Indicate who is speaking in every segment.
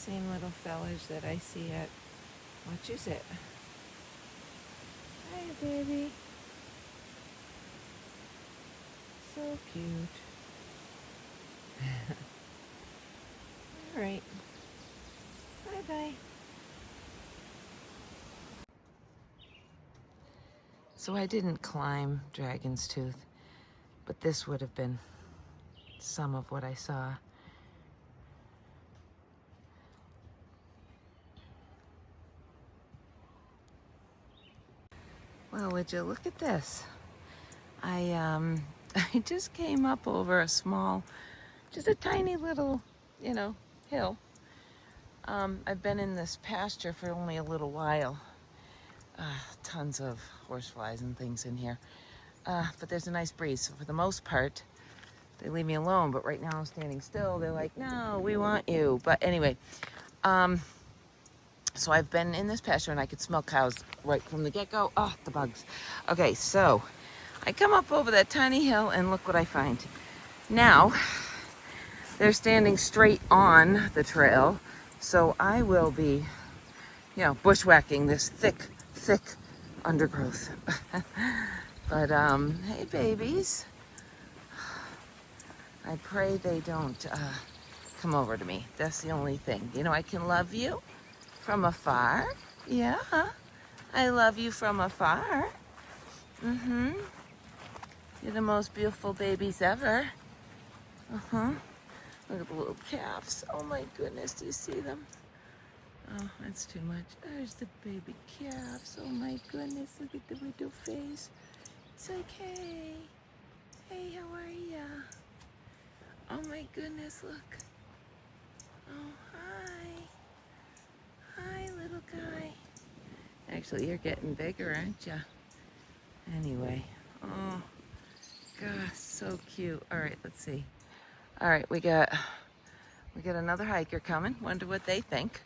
Speaker 1: Same little fellas that I see at, what is it? Hi, baby. So cute. All right. Bye-bye. So I didn't climb Dragon's Tooth, but this would have been some of what I saw. Well, would you look at this? I I just came up over a small, just a tiny little, hill. I've been in this pasture for only a little while. Tons of horseflies and things in here. But there's a nice breeze, so for the most part, they leave me alone. But right now I'm standing still. They're like, no, we want you. But anyway, so I've been in this pasture and I could smell cows right from the get-go. Oh, the bugs. Okay, so I come up over that tiny hill and look what I find. Now, they're standing straight on the trail, so I will be, bushwhacking this thick undergrowth. But, hey babies. I pray they don't come over to me. That's the only thing. I can love you from afar. Yeah, I love you from afar. Mm-hmm. You're the most beautiful babies ever. Uh-huh. Look at the little calves. Oh my goodness, do you see them? Oh, that's too much. There's the baby calves. Oh my goodness, look at the little face. It's like, hey. Hey, how are ya? Oh my goodness, look. Oh, hi. Hi, little guy. Actually, you're getting bigger, aren't ya? Anyway. Oh, gosh, so cute. All right, let's see. All right, we got another hiker coming. Wonder what they think.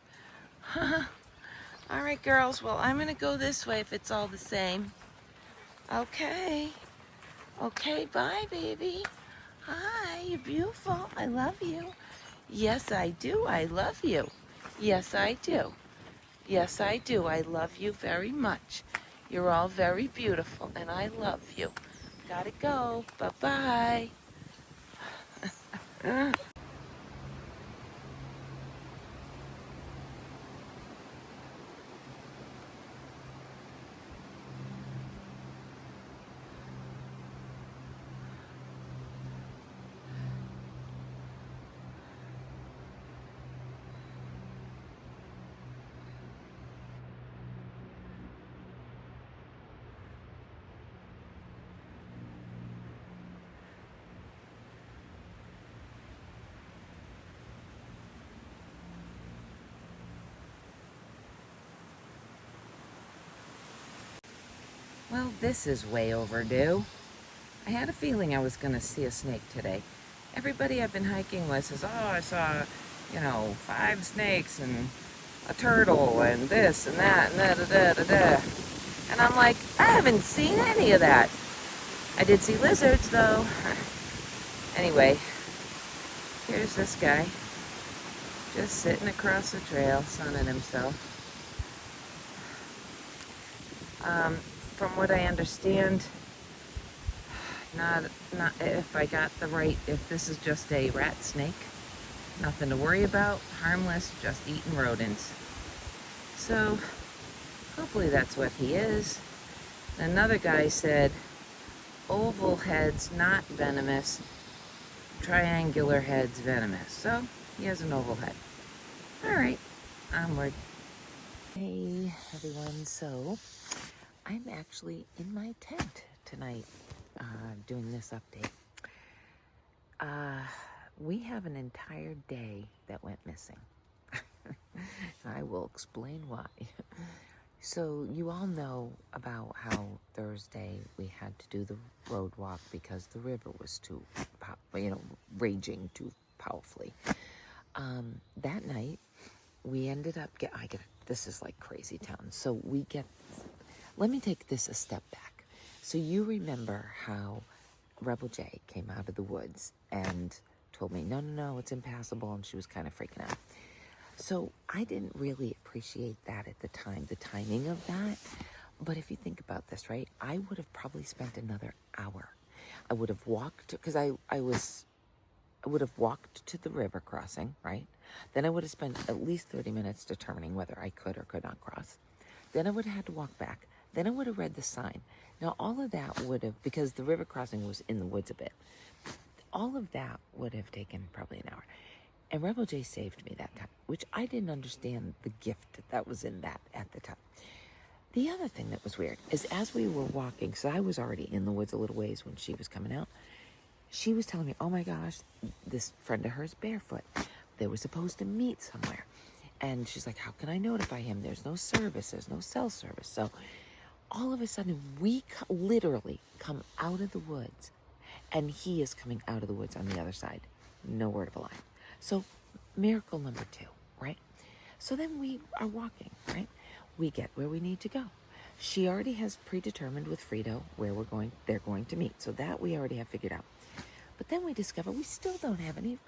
Speaker 1: All right, girls. Well, I'm gonna go this way if it's all the same. Okay. Okay, bye, baby. Hi, you're beautiful. I love you. Yes, I do. I love you. Yes, I do. Yes, I do. I love you very much. You're all very beautiful, and I love you. Gotta go. Bye-bye. Well, this is way overdue. I had a feeling I was going to see a snake today. Everybody I've been hiking with says, oh, I saw, 5 snakes and a turtle and this and that and da-da-da-da-da. And I'm like, I haven't seen any of that. I did see lizards, though. Anyway, here's this guy just sitting across the trail, sunning himself. From what I understand, not if I got if this is just a rat snake, nothing to worry about, harmless, just eating rodents. So, hopefully that's what he is. Another guy said, oval heads not venomous, triangular heads venomous. So, he has an oval head. Alright, onward. Hey everyone, so I'm actually in my tent tonight doing this update. We have an entire day that went missing. I will explain why. So you all know about how Thursday we had to do the road walk because the river was too, raging too powerfully. That night we ended up this is like crazy town. So let me take this a step back. So you remember how Rebel J came out of the woods and told me, no, it's impassable, and she was kind of freaking out.
Speaker 2: So I didn't really appreciate that at the time, the timing of that. But if you think about this, right, I would have probably spent another hour. I would have walked, because I would have walked to the river crossing, right? Then I would have spent at least 30 minutes determining whether I could or could not cross. Then I would have had to walk back. Then I would have read the sign. Now, all of that would have, because the river crossing was in the woods a bit, all of that would have taken probably an hour. And Rebel J saved me that time, which I didn't understand the gift that was in that at the time. The other thing that was weird is as we were walking, so I was already in the woods a little ways when she was coming out, she was telling me, oh my gosh, this friend of hers barefoot. They were supposed to meet somewhere. And she's like, how can I notify him? There's no service. There's no cell service. So all of a sudden, we literally come out of the woods, and he is coming out of the woods on the other side. No word of a lie. So miracle number 2, right? So then we are walking, right? We get where we need to go. She already has predetermined with Frito where they're going to meet. So that we already have figured out. But then we discover we still don't have any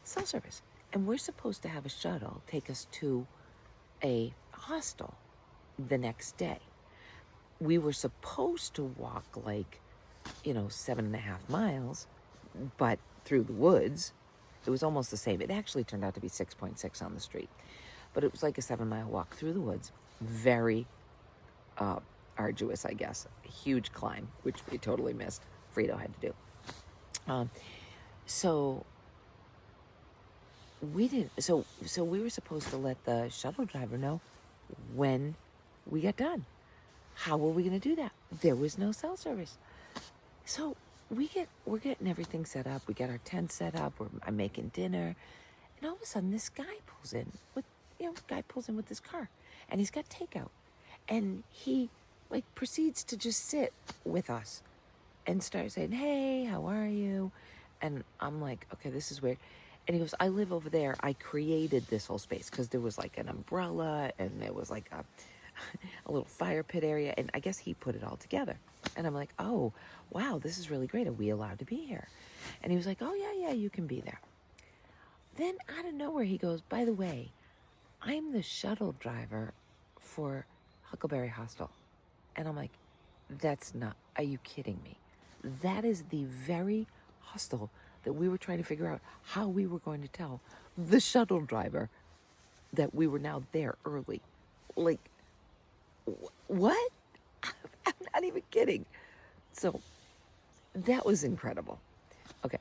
Speaker 2: cell service. And we're supposed to have a shuttle take us to a hostel the next day. We were supposed to walk 7.5 miles, but through the woods. It was almost the same. It actually turned out to be 6.6 on the street. But it was like a 7-mile walk through the woods. Very arduous, I guess. A huge climb, which we totally missed. Frito had to do. So we didn't. So we were supposed to let the shuttle driver know when we got done. How were we going to do that? There was no cell service. So we're getting everything set up. We got our tent set up. I'm making dinner, and all of a sudden, this guy pulls in with his car, and he's got takeout, and he proceeds to just sit with us and start saying, hey, how are you? And I'm like, okay, this is weird. And he goes, I live over there. I created this whole space because there was an umbrella and there was a little fire pit area. And I guess he put it all together. And I'm like, oh, wow, this is really great. Are we allowed to be here? And he was like, oh, yeah, you can be there. Then out of nowhere, he goes, by the way, I'm the shuttle driver for Huckleberry Hostel. And I'm like, are you kidding me? That is the very hostel that we were trying to figure out how we were going to tell the shuttle driver that we were now there early. What? I'm not even kidding. So that was incredible. Okay.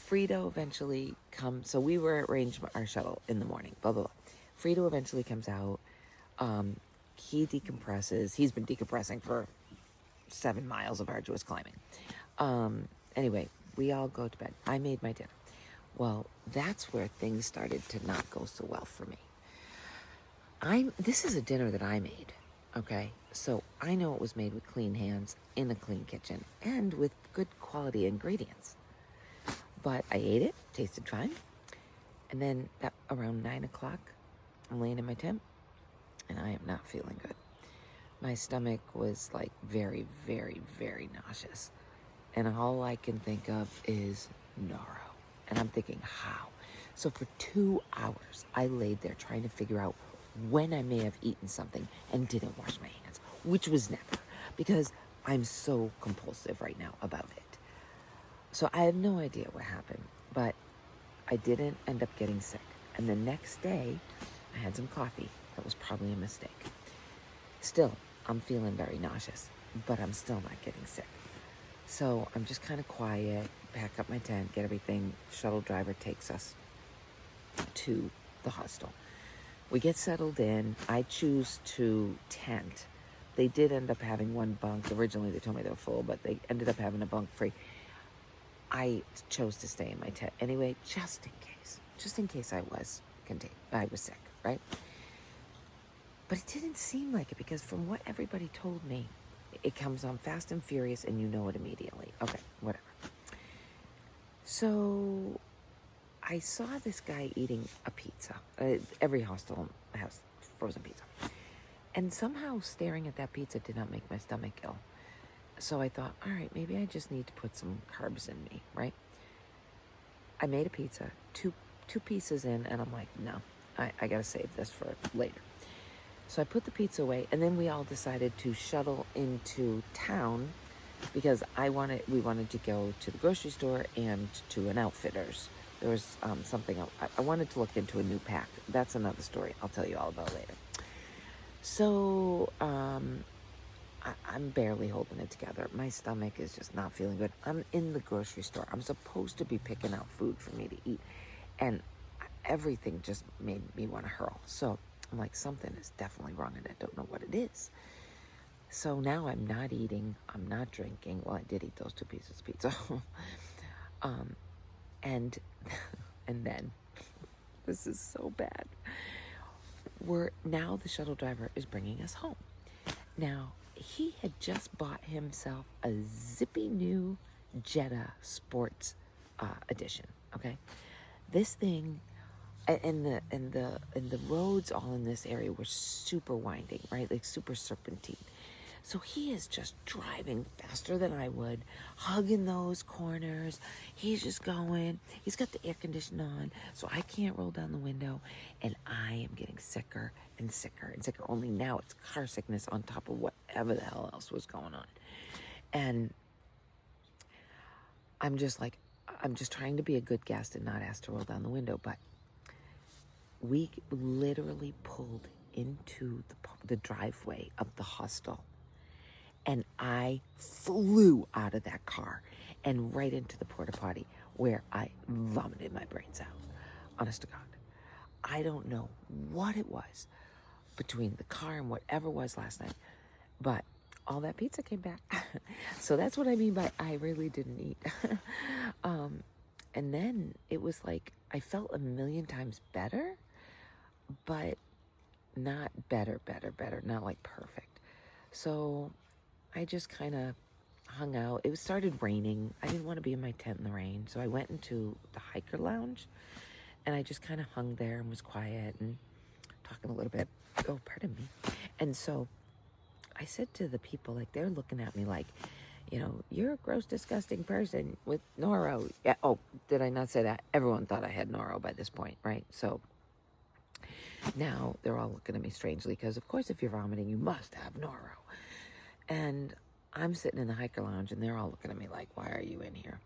Speaker 2: Frito eventually comes. So we were arranged our shuttle in the morning, blah, blah, blah. Frito eventually comes out. He decompresses. He's been decompressing for 7 miles of arduous climbing. Anyway, we all go to bed. I made my dinner. Well, that's where things started to not go so well for me. This is a dinner that I made, okay? So I know it was made with clean hands in a clean kitchen and with good quality ingredients. But I ate it, tasted fine. And then around 9 o'clock, I'm laying in my tent and I am not feeling good. My stomach was very, very, very nauseous. And all I can think of is Noro. And I'm thinking, how? So for 2 hours, I laid there trying to figure out when I may have eaten something and didn't wash my hands, which was never, because I'm so compulsive right now about it. So I have no idea what happened, but I didn't end up getting sick. And the next day, I had some coffee. That was probably a mistake. Still, I'm feeling very nauseous, but I'm still not getting sick. So I'm just kind of quiet, pack up my tent, get everything. Shuttle driver takes us to the hostel. We get settled in. I choose to tent. They did end up having one bunk. Originally, they told me they were full, but they ended up having a bunk free. I chose to stay in my tent anyway, just in case I was sick, right? But it didn't seem like it, because from what everybody told me, it comes on fast and furious and you know it immediately. Okay, whatever. So I saw this guy eating a pizza. Every hostel has frozen pizza. And somehow staring at that pizza did not make my stomach ill. So I thought, all right, maybe I just need to put some carbs in me, right? I made a pizza, two 2 pieces in, and I'm like, no, I got to save this for later. So I put the pizza away, and then we all decided to shuttle into town because we wanted to go to the grocery store and to an Outfitters. There was something else. I wanted to look into a new pack. That's another story I'll tell you all about later. So I'm barely holding it together. My stomach is just not feeling good. I'm in the grocery store. I'm supposed to be picking out food for me to eat, and everything just made me want to hurl. So I'm like, something is definitely wrong, and I don't know what it is. So now I'm not eating. I'm not drinking. Well, I did eat those 2 pieces of pizza. And then, this is so bad. Now the shuttle driver is bringing us home. Now, he had just bought himself a zippy new Jetta Sports edition. Okay, this thing, and the roads all in this area were super winding, right? Like super serpentine. So he is just driving faster than I would, hugging those corners. He's just going. He's got the air conditioner on, so I can't roll down the window. And I am getting sicker and sicker and sicker. Only now it's car sickness on top of whatever the hell else was going on. And I'm just trying to be a good guest and not ask to roll down the window. But we literally pulled into the driveway of the hostel. And I flew out of that car and right into the porta potty where I vomited my brains out. Honest to God. I don't know what it was between the car and whatever was last night, but all that pizza came back. So that's what I mean by I really didn't eat. And then it was like I felt a million times better, but not better, not like perfect. So I just kind of hung out. It started raining. I didn't want to be in my tent in the rain. So I went into the hiker lounge and I just kind of hung there and was quiet and talking a little bit. Oh, pardon me. And so I said to the people, like, they're looking at me like, you know, you're a gross, disgusting person with noro. Yeah. Oh, did I not say that? Everyone thought I had noro by this point, right? So now they're all looking at me strangely because, of course, if you're vomiting, you must have noro. And I'm sitting in the hiker lounge and they're all looking at me like, why are you in here?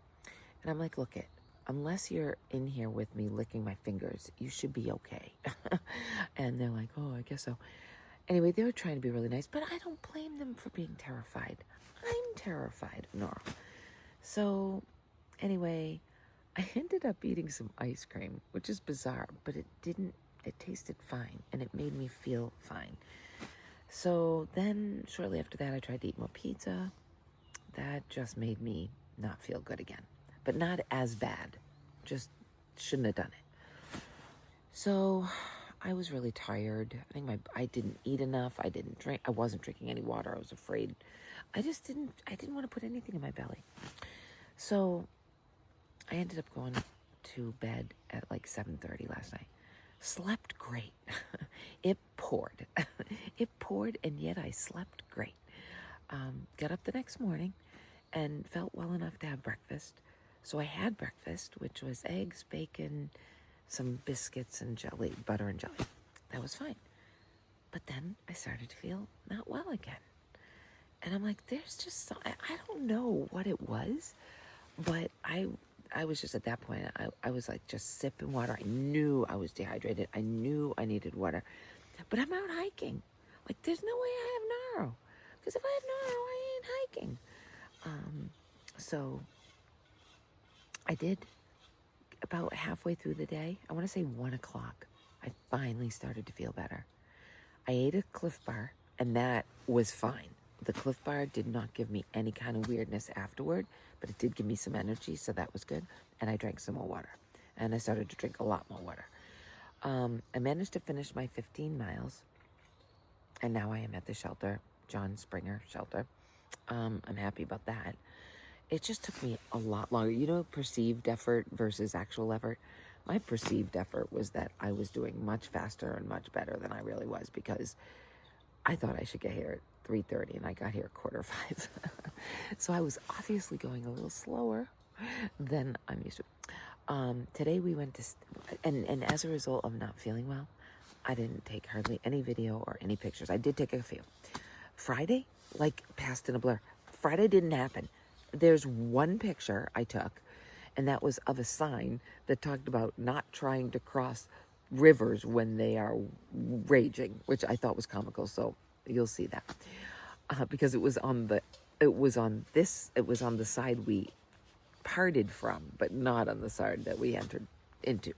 Speaker 2: And I'm like, look it, unless you're in here with me licking my fingers, you should be okay. And they're like, oh, I guess so. Anyway, they were trying to be really nice, but I don't blame them for being terrified. I'm terrified of Nora. So anyway, I ended up eating some ice cream, which is bizarre, but it tasted fine and it made me feel fine. So then shortly after that, I tried to eat more pizza. That just made me not feel good again, but not as bad. Just shouldn't have done it. So I was really tired. I think I didn't eat enough. I didn't drink. I wasn't drinking any water. I was afraid. I didn't want to put anything in my belly. So I ended up going to bed at like 7:30 last night. Slept great. It poured. It poured, and yet I slept great. Got up the next morning and felt well enough to have breakfast. So I had breakfast, which was eggs, bacon, some biscuits and jelly, butter and jelly. That was fine. But then I started to feel not well again. And I'm like, there's just, I don't know what it was, but I was just at that point, I was like just sipping water. I knew I was dehydrated. I knew I needed water. But I'm out hiking. Like, there's no way I have Naro. Because if I have Naro, I ain't hiking. So I did about halfway through the day. I want to say 1 o'clock. I finally started to feel better. I ate a Cliff Bar, and that was fine. The Cliff Bar did not give me any kind of weirdness afterward, but it did give me some energy, so that was good. And I drank some more water. And I started to drink a lot more water. I managed to finish my 15 miles, and now I am at the shelter, John Springer Shelter. I'm happy about that. It just took me a lot longer. You know, perceived effort versus actual effort. My perceived effort was that I was doing much faster and much better than I really was, because I thought I should get here at 3:30 and I got here at 4:45. So I was obviously going a little slower than I'm used to. Today we went to, and as a result of not feeling well, I didn't take hardly any video or any pictures. I did take a few. Friday, like, passed in a blur. Friday didn't happen. There's one picture I took, and that was of a sign that talked about not trying to cross rivers when they are raging, which I thought was comical. So you'll see that, because it was on the side we parted from, but not on the side that we entered into.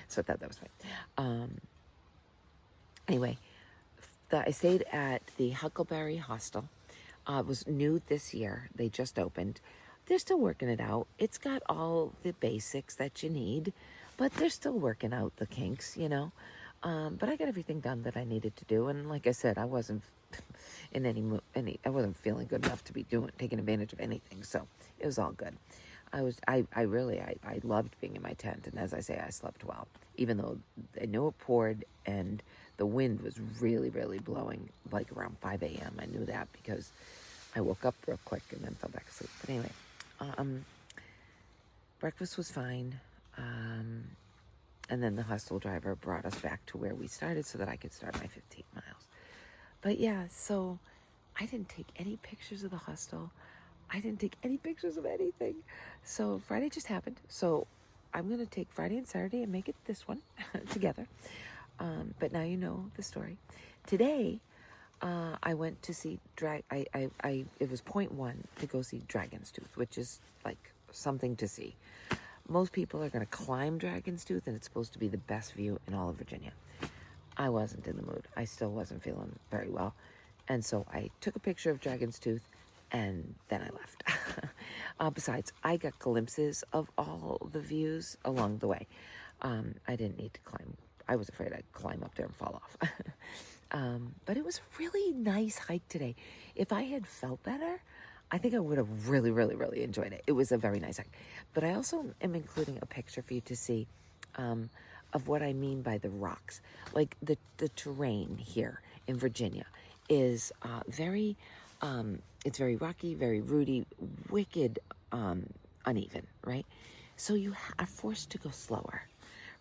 Speaker 2: So I thought that was fine. Anyway, I stayed at the Huckleberry Hostel. It was new this year. They just opened. They're still working it out. It's got all the basics that you need, but they're still working out the kinks, you know. But I got everything done that I needed to do, and like I said, I wasn't in I wasn't feeling good enough to be taking advantage of anything. So it was all good. I loved being in my tent, and as I say, I slept well, even though I know it poured and the wind was really, really blowing, like around 5 a.m. I knew that because I woke up real quick and then fell back asleep. But anyway, breakfast was fine. And then the hostel driver brought us back to where we started so that I could start my 15 miles. But yeah, so I didn't take any pictures of the hostel. I didn't take any pictures of anything. So Friday just happened. So I'm going to take Friday and Saturday and make it this one together. But now you know the story. Today, I went to see it was point one to go see Dragon's Tooth, which is like something to see. Most people are going to climb Dragon's Tooth, and it's supposed to be the best view in all of Virginia. I wasn't in the mood. I still wasn't feeling very well. And so I took a picture of Dragon's Tooth, and then I left. Besides, I got glimpses of all the views along the way. I didn't need to climb. I was afraid I'd climb up there and fall off. But it was a really nice hike today. If I had felt better, I think I would have really, really, really enjoyed it. It was a very nice hike. But I also am including a picture for you to see of what I mean by the rocks. Like the terrain here in Virginia is it's very rocky, very rooty, wicked uneven, right? So you are forced to go slower,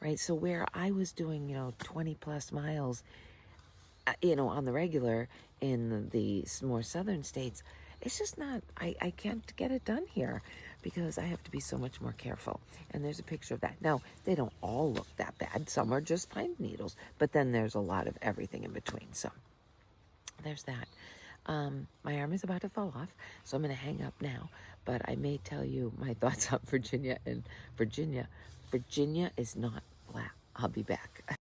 Speaker 2: right? So where I was doing, 20 plus miles, on the regular in the more southern states, it's just not, I can't get it done here because I have to be so much more careful. And there's a picture of that. Now, they don't all look that bad. Some are just pine needles, but then there's a lot of everything in between. So there's that. My arm is about to fall off, so I'm going to hang up now. But I may tell you my thoughts on Virginia. And Virginia is not black. I'll be back.